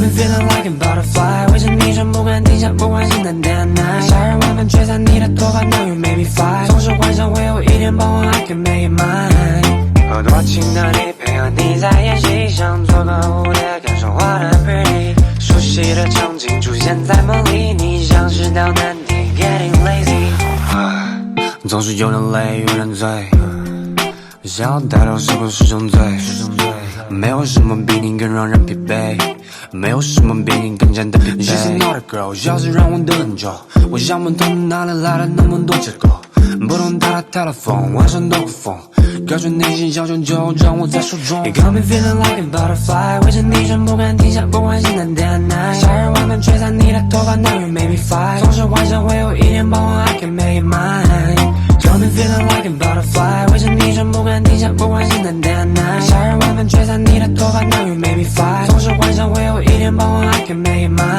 me feeling like a butterfly， 围着你转不敢停下，不管现在 day and night， 夏日晚风吹散你的头发 ，Now you make me fly， 总是幻想会有一天傍晚 I can make it mine。多情的你，配合你在演戏，想做个蝴蝶，感受我的 pretty， 熟悉的场景出现在梦里，你像是道难题 ，getting lazy， 总是有点累，有点醉，想要带到是不是种罪？没有什么比你更让人疲惫，没有什么比你更加的疲惫。She's not a girl， 要是让我等很久，我想不通哪里来的那么多借口。不懂打他 telephone， 晚上都会疯，告诉内心小熊就掌握在手中。You got me feeling like a butterfly， 围着你转不敢停下，不管现在 day and night， 夏日晚风吹散你的头发 ，Now you make me fly， 总是幻想会有一天傍晚 I can make it mine。Got me feeling like a butterfly， 围着你转不敢停下，不管现在 day and night， 夏日晚风吹散你的头发 ，Now you make me fly， 总是幻想会有一天傍晚 I can make it mine。